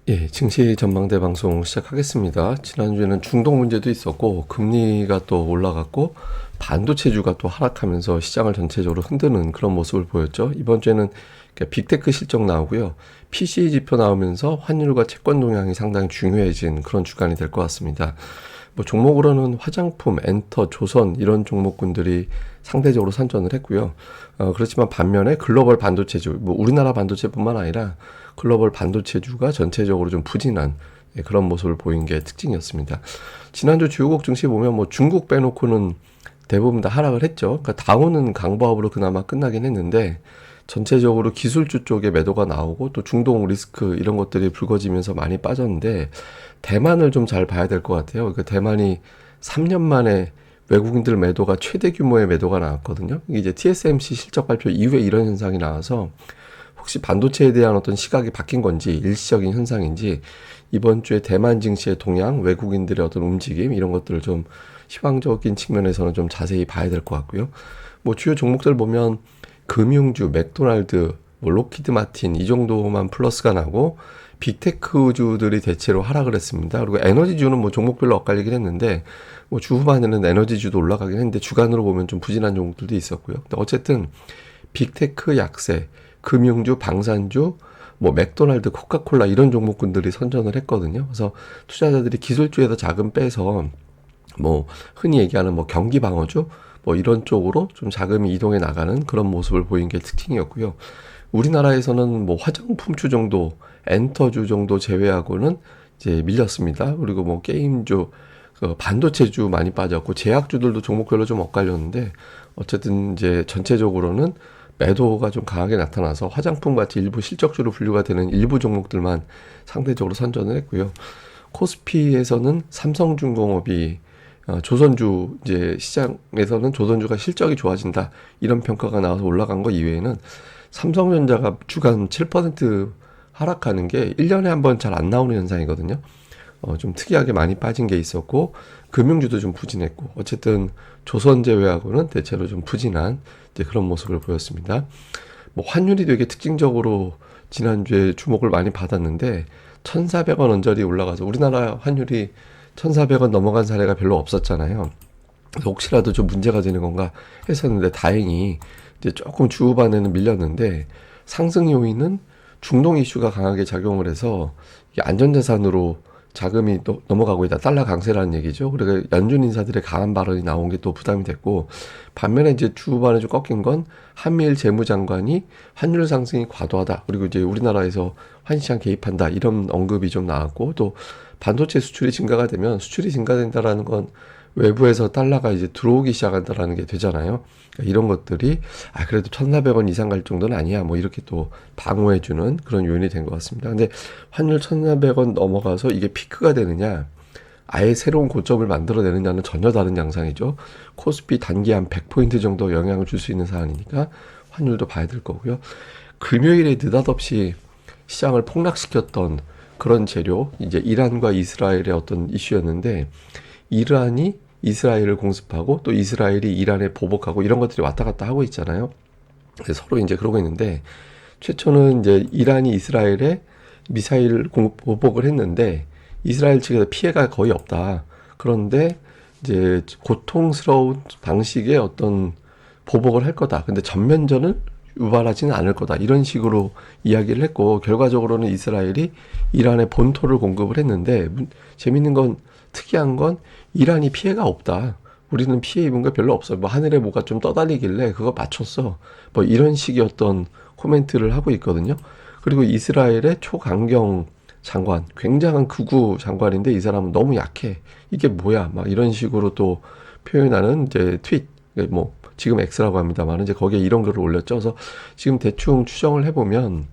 예, 증시 전망대 방송 시작하겠습니다. 지난주에는 중동 문제도 있었고, 금리가 또 올라갔고, 반도체주가 또 하락하면서 시장을 전체적으로 흔드는 그런 모습을 보였죠. 이번 주에는 빅테크 실적 나오고요. PCE 지표 나오면서 환율과 채권 동향이 상당히 중요해진 그런 주간이 될 것 같습니다. 뭐 종목으로는 화장품, 엔터, 조선 이런 종목군들이 상대적으로 선전을 했고요. 그렇지만 반면에 글로벌 반도체주, 뭐 우리나라 반도체뿐만 아니라 글로벌 반도체주가 전체적으로 좀 부진한 그런 모습을 보인 게 특징이었습니다. 지난주 주요국 증시 보면 뭐 중국 빼놓고는 대부분 다 하락을 했죠. 그러니까 다우는 강보합으로 그나마 끝나긴 했는데 전체적으로 기술주 쪽에 매도가 나오고 또 중동 리스크 이런 것들이 불거지면서 많이 빠졌는데 대만을 좀 잘 봐야 될 것 같아요. 그러니까 대만이 3년 만에 외국인들 매도가 최대 규모의 매도가 나왔거든요. 이게 이제 TSMC 실적 발표 이후에 이런 현상이 나와서 혹시 반도체에 대한 어떤 시각이 바뀐 건지 일시적인 현상인지 이번 주에 대만 증시의 동향, 외국인들의 어떤 움직임 이런 것들을 좀 희망적인 측면에서는 좀 자세히 봐야 될 것 같고요. 뭐 주요 종목들 보면 금융주, 맥도날드, 뭐 로키드 마틴 이 정도만 플러스가 나고 빅테크주들이 대체로 하락을 했습니다. 그리고 에너지주는 뭐 종목별로 엇갈리긴 했는데 뭐 주 후반에는 에너지주도 올라가긴 했는데 주간으로 보면 좀 부진한 종목들도 있었고요. 근데 어쨌든 빅테크 약세, 금융주, 방산주, 뭐 맥도날드, 코카콜라 이런 종목군들이 선전을 했거든요. 그래서 투자자들이 기술주에서 자금 빼서 뭐 흔히 얘기하는 뭐 경기 방어주 뭐 이런 쪽으로 좀 자금이 이동해 나가는 그런 모습을 보인 게 특징이었고요. 우리나라에서는 뭐 화장품주 정도, 엔터주 정도 제외하고는 이제 밀렸습니다. 그리고 뭐 게임주, 반도체주 많이 빠졌고 제약주들도 종목별로 좀 엇갈렸는데 어쨌든 이제 전체적으로는 매도가 좀 강하게 나타나서 화장품 같이 일부 실적주로 분류가 되는 일부 종목들만 상대적으로 선전을 했고요. 코스피에서는 삼성중공업이 조선주 이제 시장에서는 조선주가 실적이 좋아진다 이런 평가가 나와서 올라간 거 이외에는 삼성전자가 주간 7% 하락하는 게 1년에 한 번 잘 안 나오는 현상이거든요. 좀 특이하게 많이 빠진 게 있었고 금융주도 좀 부진했고 어쨌든 조선 제외하고는 대체로 좀 부진한 이제 그런 모습을 보였습니다. 뭐 환율이 되게 특징적으로 지난주에 주목을 많이 받았는데 1,400원 언저리 올라가서 우리나라 환율이 1,400원 넘어간 사례가 별로 없었잖아요. 그래서 혹시라도 좀 문제가 되는 건가 했었는데 다행히 이제 조금 주 후반에는 밀렸는데 상승 요인은 중동 이슈가 강하게 작용을 해서 이게 안전자산으로 자금이 넘어가고 있다. 달러 강세라는 얘기죠. 그래서 연준 인사들의 강한 발언이 나온 게 또 부담이 됐고 반면에 이제 주 후반에 좀 꺾인 건 한미일 재무장관이 환율 상승이 과도하다. 그리고 이제 우리나라에서 환시장 개입한다. 이런 언급이 좀 나왔고 또 반도체 수출이 증가가 되면 수출이 증가된다라는 건 외부에서 달러가 이제 들어오기 시작한다라는 게 되잖아요. 그러니까 이런 것들이 그래도 1,400원 이상 갈 정도는 아니야. 뭐 이렇게 또 방어해주는 그런 요인이 된 것 같습니다. 근데 환율 1,400원 넘어가서 이게 피크가 되느냐, 아예 새로운 고점을 만들어내느냐는 전혀 다른 양상이죠. 코스피 단기 한 100포인트 정도 영향을 줄 수 있는 사안이니까 환율도 봐야 될 거고요. 금요일에 느닷없이 시장을 폭락시켰던 그런 재료, 이제 이란과 이스라엘의 어떤 이슈였는데 이란이 이스라엘을 공습하고 또 이스라엘이 이란에 보복하고 이런 것들이 왔다 갔다 하고 있잖아요. 서로 이제 그러고 있는데 최초는 이제 이란이 이스라엘에 미사일 보복을 했는데 이스라엘 측에서 피해가 거의 없다. 그런데 이제 고통스러운 방식의 어떤 보복을 할 거다. 근데 전면전을 유발하지는 않을 거다. 이런 식으로 이야기를 했고 결과적으로는 이스라엘이 이란에 본토를 공급을 했는데 재밌는 건 특이한 건 이란이 피해가 없다. 우리는 피해 입은 거 별로 없어. 뭐 하늘에 뭐가 좀 떠다니길래 그거 맞췄어. 뭐 이런 식의 어떤 코멘트를 하고 있거든요. 그리고 이스라엘의 초강경 장관, 굉장한 극우 장관인데 이 사람은 너무 약해. 이게 뭐야? 막 이런 식으로 또 표현하는 이제 트윗, 뭐 지금 X라고 합니다만 이제 거기에 이런 글을 올렸죠. 그래서 지금 대충 추정을 해보면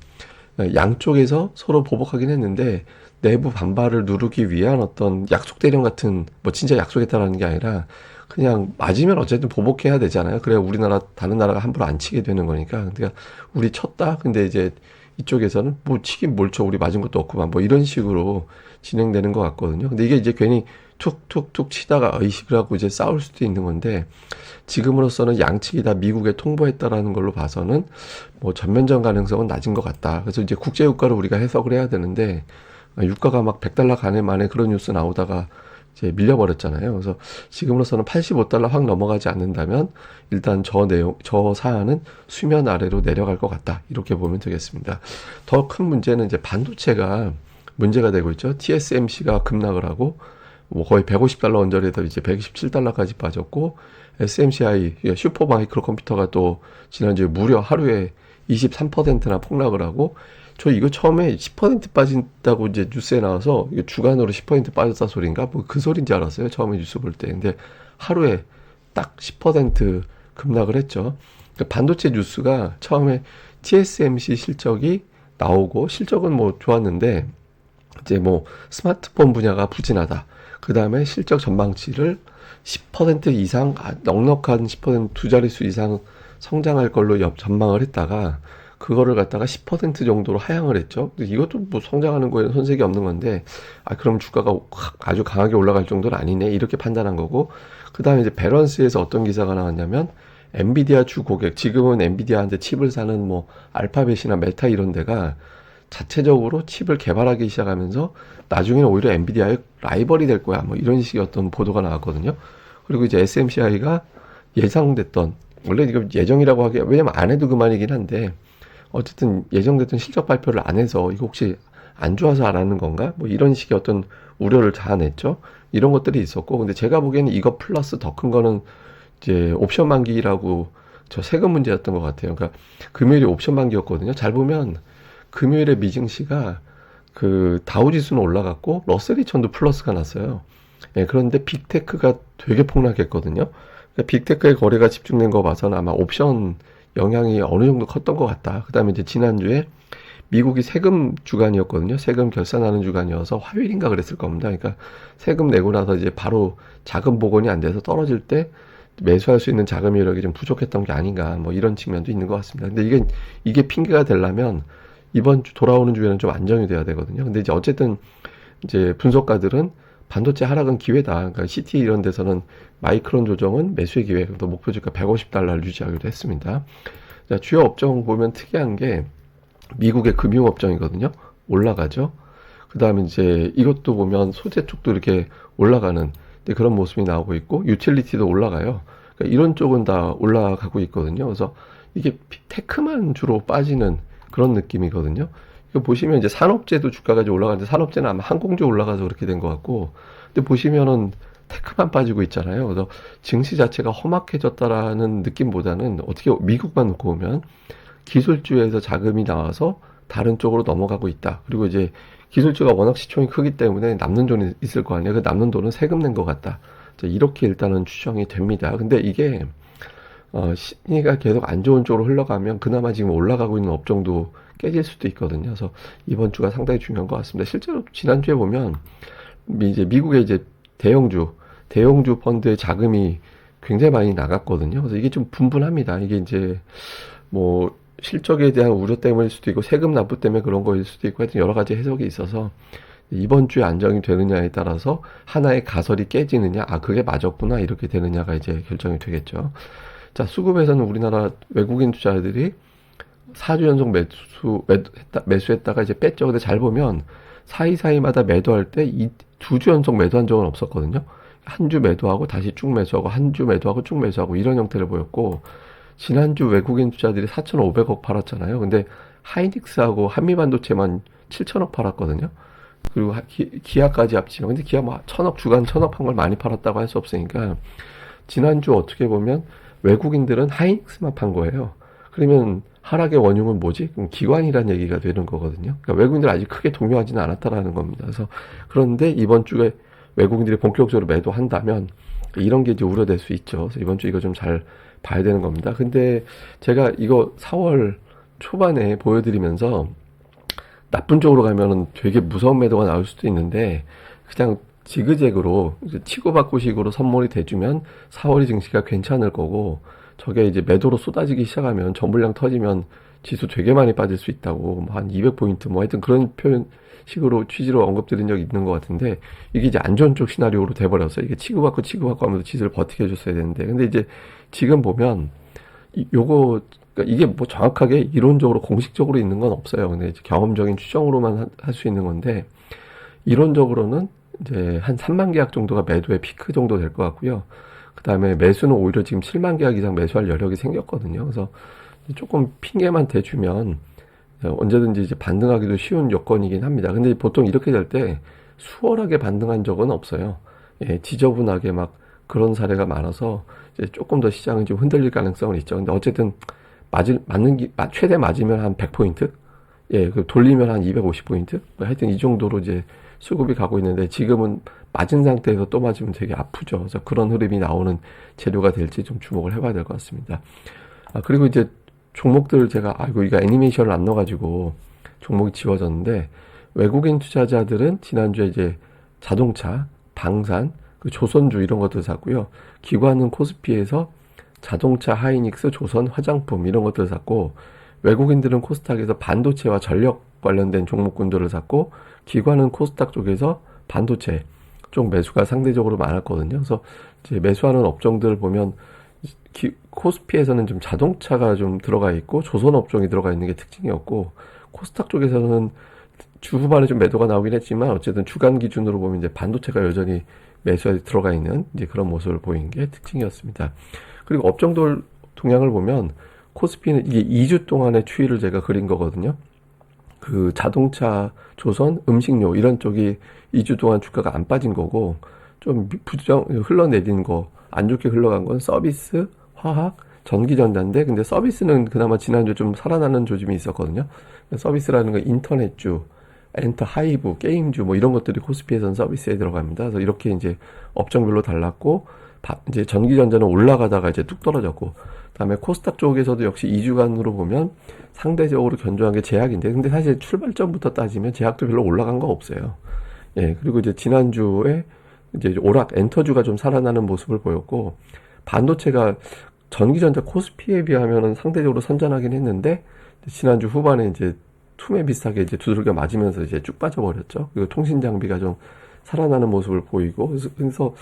양쪽에서 서로 보복하긴 했는데 내부 반발을 누르기 위한 어떤 약속 대령 같은 뭐 진짜 약속했다라는 게 아니라 그냥 맞으면 어쨌든 보복해야 되잖아요. 그래야 우리나라 다른 나라가 함부로 안 치게 되는 거니까. 그러니까 우리 쳤다. 근데 이제 이쪽에서는 뭐 치긴 뭘 쳐. 우리 맞은 것도 없구만. 뭐 이런 식으로 진행되는 것 같거든요. 근데 이게 이제 괜히 툭툭툭 치다가 의식을 하고 이제 싸울 수도 있는 건데 지금으로서는 양측이 다 미국에 통보했다라는 걸로 봐서는 뭐 전면전 가능성은 낮은 것 같다. 그래서 이제 국제유가를 우리가 해석을 해야 되는데 유가가 막 100달러 가네 만에 그런 뉴스 나오다가 이제 밀려버렸잖아요. 그래서 지금으로서는 85달러 확 넘어가지 않는다면 일단 저 사안은 수면 아래로 내려갈 것 같다. 이렇게 보면 되겠습니다. 더 큰 문제는 이제 반도체가 문제가 되고 있죠. TSMC가 급락을 하고 뭐 거의 150달러 언저리에서 이제 127달러까지 빠졌고, SMCI 슈퍼 마이크로 컴퓨터가 또 지난주에 무려 하루에 23%나 폭락을 하고, 저 이거 처음에 10% 빠진다고 이제 뉴스에 나와서 이거 주간으로 10% 빠졌다 소린가? 뭐 그 소린지 알았어요. 처음에 뉴스 볼 때. 근데 하루에 딱 10% 급락을 했죠. 그러니까 반도체 뉴스가 처음에 TSMC 실적이 나오고, 실적은 뭐 좋았는데 이제 뭐 스마트폰 분야가 부진하다. 그 다음에 실적 전망치를 10% 이상, 넉넉한 10%두 자릿수 이상 성장할 걸로 전망을 했다가 그거를 갖다가 10% 정도로 하향을 했죠. 근데 이것도 뭐 성장하는 거에는 손색이 없는 건데, 그럼 주가가 아주 강하게 올라갈 정도는 아니네. 이렇게 판단한 거고, 그 다음에 이제 밸런스에서 어떤 기사가 나왔냐면, 엔비디아 주 고객, 지금은 엔비디아한테 칩을 사는 뭐 알파벳이나 메타 이런 데가 자체적으로 칩을 개발하기 시작하면서 나중에는 오히려 엔비디아의 라이벌이 될 거야. 뭐 이런 식의 어떤 보도가 나왔거든요. 그리고 이제 SMCI가 예상됐던, 원래 이거 예정이라고 하기에, 왜냐면 안 해도 그만이긴 한데, 어쨌든 예정됐던 실적 발표를 안 해서 이거 혹시 안 좋아서 안 하는 건가? 뭐 이런 식의 어떤 우려를 자아냈죠. 이런 것들이 있었고, 근데 제가 보기에는 이거 플러스 더 큰 거는 이제 옵션 만기라고, 저 세금 문제였던 것 같아요. 그러니까 금요일이 옵션 만기였거든요. 잘 보면 금요일에 미증시가 그 다우지수는 올라갔고 러셀 2000도 플러스가 났어요. 예, 그런데 빅테크가 되게 폭락했거든요. 그러니까 빅테크의 거래가 집중된 거 봐서는 아마 옵션 영향이 어느 정도 컸던 것 같다. 그 다음에 이제 지난주에 미국이 세금 주간이었거든요. 세금 결산하는 주간이어서 화요일인가 그랬을 겁니다. 그러니까 세금 내고 나서 이제 바로 자금 복원이 안 돼서 떨어질 때 매수할 수 있는 자금 여력이 좀 부족했던 게 아닌가, 뭐 이런 측면도 있는 것 같습니다. 근데 이게 핑계가 되려면 이번 주 돌아오는 주에는 좀 안정이 돼야 되거든요. 근데 이제 어쨌든 이제 분석가들은 반도체 하락은 기회다. 그러니까 CT 이런 데서는 마이크론 조정은 매수의 기회, 또 목표 주가 150달러를 유지하기로 했습니다. 자, 주요 업종 보면 특이한 게 미국의 금융업종이거든요. 올라가죠. 그 다음에 이제 이것도 보면 소재 쪽도 이렇게 올라가는 그런 모습이 나오고 있고, 유틸리티도 올라가요. 그러니까 이런 쪽은 다 올라가고 있거든요. 그래서 이게 테크만 주로 빠지는 그런 느낌이거든요. 이거 보시면 이제 산업재도 주가가 이제 올라가는데, 산업재는 아마 항공주 올라가서 그렇게 된 것 같고, 근데 보시면은 테크만 빠지고 있잖아요. 그래서 증시 자체가 험악해졌다라는 느낌보다는 어떻게 미국만 놓고 보면 기술주에서 자금이 나와서 다른 쪽으로 넘어가고 있다. 그리고 이제 기술주가 워낙 시총이 크기 때문에 남는 돈이 있을 거 아니에요. 그 남는 돈은 세금 낸 것 같다. 이렇게 일단은 추정이 됩니다. 근데 이게 심리가 계속 안 좋은 쪽으로 흘러가면 그나마 지금 올라가고 있는 업종도 깨질 수도 있거든요. 그래서 이번 주가 상당히 중요한 것 같습니다. 실제로 지난주에 보면 이제 미국의 이제 대형주 펀드의 자금이 굉장히 많이 나갔거든요. 그래서 이게 좀 분분합니다. 이게 이제 뭐 실적에 대한 우려 때문일 수도 있고 세금 납부 때문에 그런 거일 수도 있고, 하여튼 여러 가지 해석이 있어서 이번 주에 안정이 되느냐에 따라서 하나의 가설이 깨지느냐, 그게 맞았구나, 이렇게 되느냐가 이제 결정이 되겠죠. 자, 수급에서는 우리나라 외국인 투자자들이 4주 연속 매수했다가 이제 뺐죠. 근데 잘 보면 사이사이마다 매도할 때 2주 연속 매도한 적은 없었거든요. 한 주 매도하고 다시 쭉 매수하고, 한 주 매도하고 쭉 매수하고, 이런 형태를 보였고, 지난주 외국인 투자들이 4,500억 팔았잖아요. 근데 하이닉스하고 한미반도체만 7,000억 팔았거든요. 그리고 기아까지 합치면, 근데 기아 뭐 주간 1,000억 판 걸 많이 팔았다고 할 수 없으니까, 지난주 어떻게 보면 외국인들은 하이닉스만 판 거예요. 그러면 하락의 원흉은 뭐지? 그럼 기관이란 얘기가 되는 거거든요. 그러니까 외국인들 아직 크게 동요하지는 않았다라는 겁니다. 그래서 그런데 이번 주에 외국인들이 본격적으로 매도한다면 이런 게 이제 우려될 수 있죠. 그래서 이번 주 이거 좀 잘 봐야 되는 겁니다. 근데 제가 이거 4월 초반에 보여드리면서 나쁜 쪽으로 가면은 되게 무서운 매도가 나올 수도 있는데, 그냥 지그재그로 치고받고 식으로 선물이 돼주면 4월이 증시가 괜찮을 거고, 저게 이제 매도로 쏟아지기 시작하면 전물량 터지면 지수 되게 많이 빠질 수 있다고, 한 200포인트 뭐 하여튼 그런 식으로 취지로 언급드린 적이 있는 것 같은데, 이게 이제 안 좋은 쪽 시나리오로 돼버렸어요. 이게 치고받고 하면서 지수를 버티게 해줬어야 되는데, 근데 이제 지금 보면 요거, 그러니까 이게 뭐 정확하게 이론적으로 공식적으로 있는 건 없어요. 근데 이제 경험적인 추정으로만 할 수 있는 건데, 이론적으로는 이제 한 3만 계약 정도가 매도의 피크 정도 될 것 같고요. 그 다음에 매수는 오히려 지금 7만 계약 이상 매수할 여력이 생겼거든요. 그래서 조금 핑계만 대주면 언제든지 이제 반등하기도 쉬운 여건이긴 합니다. 근데 보통 이렇게 될 때 수월하게 반등한 적은 없어요. 예, 지저분하게 막 그런 사례가 많아서 이제 조금 더 시장은 좀 흔들릴 가능성은 있죠. 근데 어쨌든 최대 맞으면 한 100포인트? 예, 그 돌리면 한 250포인트? 하여튼 이 정도로 이제 수급이 가고 있는데 지금은 맞은 상태에서 또 맞으면 되게 아프죠. 그래서 그런 흐름이 나오는 재료가 될지 좀 주목을 해봐야 될 것 같습니다. 그리고 이제 종목들 제가 이거 애니메이션을 안 넣어가지고 종목이 지워졌는데 외국인 투자자들은 지난주에 이제 자동차, 방산, 그 조선주 이런 것들 샀고요. 기관은 코스피에서 자동차, 하이닉스, 조선, 화장품 이런 것들을 샀고 외국인들은 코스닥에서 반도체와 전력 관련된 종목군들을 샀고 기관은 코스닥 쪽에서 반도체 쪽 매수가 상대적으로 많았거든요. 그래서 이제 매수하는 업종들을 보면 코스피에서는 좀 자동차가 좀 들어가 있고 조선 업종이 들어가 있는 게 특징이었고 코스닥 쪽에서는 주 후반에 좀 매도가 나오긴 했지만 어쨌든 주간 기준으로 보면 이제 반도체가 여전히 매수에 들어가 있는 이제 그런 모습을 보인 게 특징이었습니다. 그리고 업종들 동향을 보면 코스피는 이게 2주 동안의 추이를 제가 그린 거거든요. 그 자동차, 조선, 음식료 이런 쪽이 2주 동안 주가가 안 빠진 거고 좀 흘러내린 거, 안 좋게 흘러간 건 서비스, 화학, 전기전자인데 근데 서비스는 그나마 지난주 좀 살아나는 조짐이 있었거든요. 서비스라는 건 인터넷주, 엔터, 하이브, 게임주 뭐 이런 것들이 코스피에서는 서비스에 들어갑니다. 그래서 이렇게 이제 업종별로 달랐고 이제 전기전자는 올라가다가 이제 뚝 떨어졌고 그다음에 코스닥 쪽에서도 역시 2주간으로 보면 상대적으로 견조한 게 제약인데 근데 사실 출발점부터 따지면 제약도 별로 올라간 거 없어요. 예, 그리고 이제 지난주에 이제 오락 엔터주가 좀 살아나는 모습을 보였고 반도체가 전기전자 코스피에 비하면은 상대적으로 선전하긴 했는데 지난주 후반에 이제 투매 비슷하게 이제 두들겨 맞으면서 이제 쭉 빠져버렸죠. 그리고 통신 장비가 좀 살아나는 모습을 보이고 그래서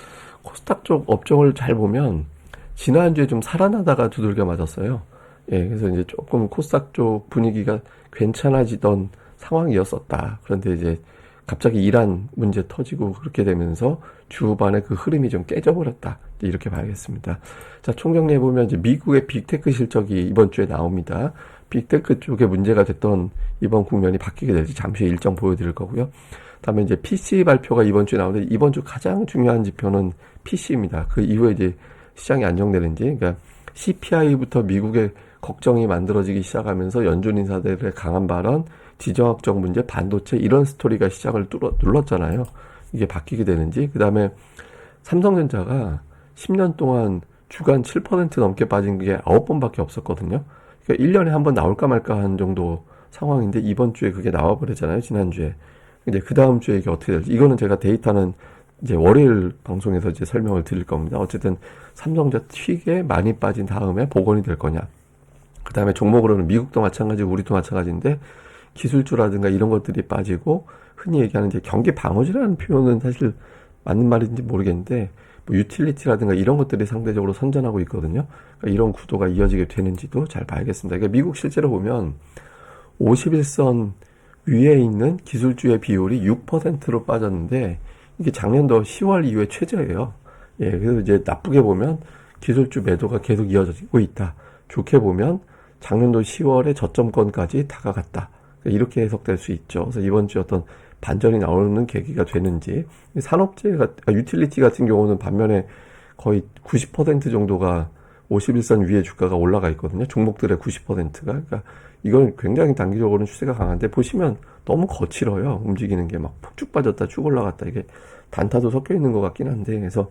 코스닥 쪽 업종을 잘 보면 지난주에 좀 살아나다가 두들겨 맞았어요. 예, 그래서 이제 조금 코스닥 쪽 분위기가 괜찮아지던 상황이었었다. 그런데 이제 갑자기 이란 문제 터지고 그렇게 되면서 주후반에 그 흐름이 좀 깨져버렸다. 이렇게 봐야겠습니다. 자, 총정리해보면 이제 미국의 빅테크 실적이 이번 주에 나옵니다. 빅테크 쪽에 문제가 됐던 이번 국면이 바뀌게 될지 잠시 일정 보여드릴 거고요. 다음에 이제 PC 발표가 이번 주에 나오는데 이번 주 가장 중요한 지표는 PC입니다. 그 이후에 이제 시장이 안정되는지, 그러니까 CPI부터 미국의 걱정이 만들어지기 시작하면서 연준 인사들의 강한 발언, 지정학적 문제, 반도체 이런 스토리가 시장을 눌렀잖아요. 이게 바뀌게 되는지. 그 다음에 삼성전자가 10년 동안 주간 7% 넘게 빠진 게 9번밖에 없었거든요. 그러니까 1년에 한 번 나올까 말까 한 정도 상황인데 이번 주에 그게 나와버렸잖아요. 지난주에. 이제 그 다음 주에 이게 어떻게 될지. 이거는 제가 데이터는 이제 월요일 방송에서 이제 설명을 드릴 겁니다. 어쨌든 삼성전자 튀게 많이 빠진 다음에 복원이 될 거냐. 그 다음에 종목으로는 미국도 마찬가지고 우리도 마찬가지인데 기술주라든가 이런 것들이 빠지고 흔히 얘기하는 이제 경기 방어주라는 표현은 사실 맞는 말인지 모르겠는데 뭐 유틸리티라든가 이런 것들이 상대적으로 선전하고 있거든요. 그러니까 이런 구도가 이어지게 되는지도 잘 봐야겠습니다. 그러니까 미국 실제로 보면 51선 위에 있는 기술주의 비율이 6%로 빠졌는데 이게 작년도 10월 이후에 최저예요. 예, 그래서 이제 나쁘게 보면 기술주 매도가 계속 이어지고 있다. 좋게 보면 작년도 10월에 저점권까지 다가갔다. 이렇게 해석될 수 있죠. 그래서 이번 주에 어떤 반전이 나오는 계기가 되는지. 산업재가, 유틸리티 같은 경우는 반면에 거의 90% 정도가 51선 위에 주가가 올라가 있거든요. 종목들의 90%가. 그러니까 이건 굉장히 단기적으로는 추세가 강한데 보시면 너무 거칠어요. 움직이는 게 막 푹 빠졌다 쭉 올라갔다. 이게 단타도 섞여 있는 것 같긴 한데. 그래서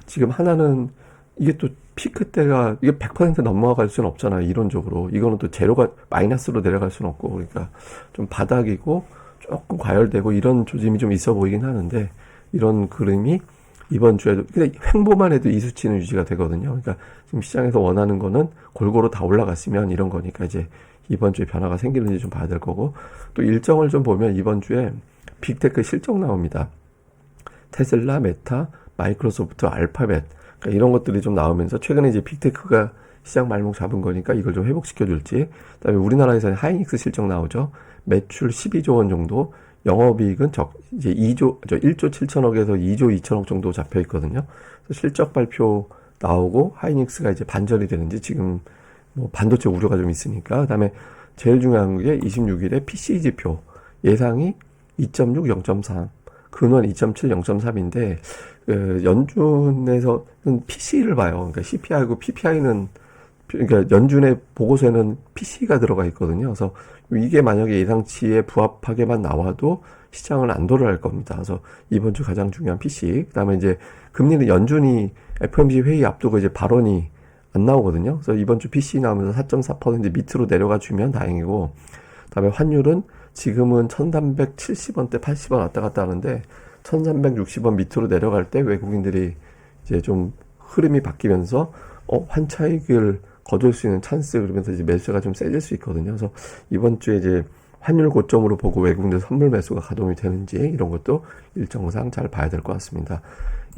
지금 하나는 이게 또 피크 때가 이게 100% 넘어갈 수는 없잖아요. 이론적으로. 이거는 또 제로가 마이너스로 내려갈 수는 없고. 그러니까 좀 바닥이고 조금 과열되고 이런 조짐이 좀 있어 보이긴 하는데 이런 그림이 이번 주에도 근데 횡보만 해도 이 수치는 유지가 되거든요. 그러니까 지금 시장에서 원하는 거는 골고루 다 올라갔으면 이런 거니까 이제 이번 주에 변화가 생기는지 좀 봐야 될 거고 또 일정을 좀 보면 이번 주에 빅테크 실적 나옵니다. 테슬라, 메타, 마이크로소프트, 알파벳 그러니까 이런 것들이 좀 나오면서 최근에 이제 빅테크가 시장 말목 잡은 거니까 이걸 좀 회복시켜 줄지 그다음에 우리나라에서는 하이닉스 실적 나오죠. 매출 12조 원 정도 영업이익은 이제 1조 7천억에서 2조 2천억 정도 잡혀 있거든요. 그래서 실적 발표 나오고 하이닉스가 이제 반전이 되는지 지금 뭐 반도체 우려가 좀 있으니까. 그다음에 제일 중요한 게 26일에 PCE 지표 예상이 2.6, 0.3, 근원 2.7, 0.3인데 연준에서는 PC를 봐요. 그러니까 CPI고 PPI는 그러니까 연준의 보고서에는 PC가 들어가 있거든요. 그래서 이게 만약에 예상치에 부합하게만 나와도 시장은 안도를 할 겁니다. 그래서 이번 주 가장 중요한 PC. 그다음에 이제 금리는 연준이 FOMC 회의 앞두고 이제 발언이 안 나오거든요. 그래서 이번 주 PC 나오면서 4.4% 밑으로 내려가 주면 다행이고, 그다음에 환율은 지금은 1370원대 80원 왔다 갔다 하는데 1360원 밑으로 내려갈 때 외국인들이 이제 좀 흐름이 바뀌면서 환차익을 거둘 수 있는 찬스, 그러면서 이제 매수가 좀 세질 수 있거든요. 그래서 이번 주에 이제 환율 고점으로 보고 외국인들 선물 매수가 가동이 되는지 이런 것도 일정상 잘 봐야 될 것 같습니다.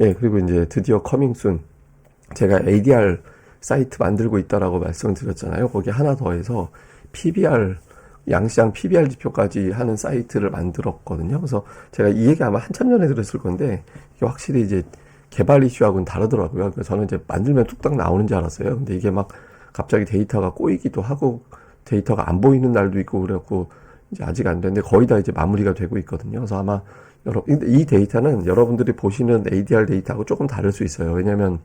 예, 그리고 이제 드디어 커밍순 제가 ADR 사이트 만들고 있다라고 말씀을 드렸잖아요. 거기에 하나 더해서 PBR 양시장 PBR 지표까지 하는 사이트를 만들었거든요. 그래서 제가 이 얘기 아마 한참 전에 들었을 건데 이게 확실히 이제 개발 이슈하고는 다르더라고요. 그래서 저는 이제 만들면 뚝딱 나오는 줄 알았어요. 근데 이게 막 갑자기 데이터가 꼬이기도 하고 데이터가 안 보이는 날도 있고 그래갖고 이제 아직 안 됐는데 거의 다 이제 마무리가 되고 있거든요. 그래서 아마 근데 이 데이터는 여러분들이 보시는 ADR 데이터하고 조금 다를 수 있어요. 왜냐면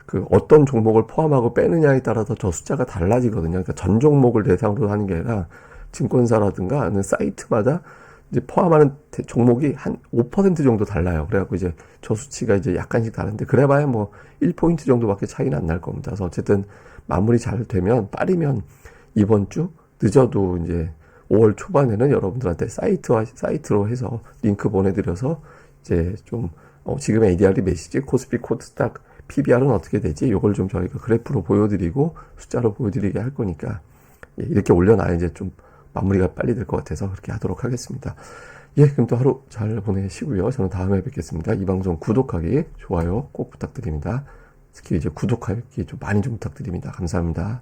그 어떤 종목을 포함하고 빼느냐에 따라서 저 숫자가 달라지거든요. 그러니까 전 종목을 대상으로 하는 게 아니라 증권사라든가 하는 사이트마다 이제 포함하는 종목이 한 5% 정도 달라요. 그래갖고 이제 저 수치가 이제 약간씩 다른데 그래봐야 뭐 1포인트 정도밖에 차이는 안 날 겁니다. 그래서 어쨌든 마무리 잘 되면 빠르면 이번 주 늦어도 이제 5월 초반에는 여러분들한테 사이트로 해서 링크 보내드려서 이제 좀 지금 ADR이 몇이지? 코스피 코스닥 PBR은 어떻게 되지? 이걸 좀 저희가 그래프로 보여드리고 숫자로 보여드리게 할 거니까 이렇게 올려놔야 이제 좀 마무리가 빨리 될 것 같아서 그렇게 하도록 하겠습니다. 예, 그럼 또 하루 잘 보내시고요. 저는 다음에 뵙겠습니다. 이 방송 구독하기, 좋아요 꼭 부탁드립니다. 특히 이제 구독하기 좀 많이 좀 부탁드립니다. 감사합니다.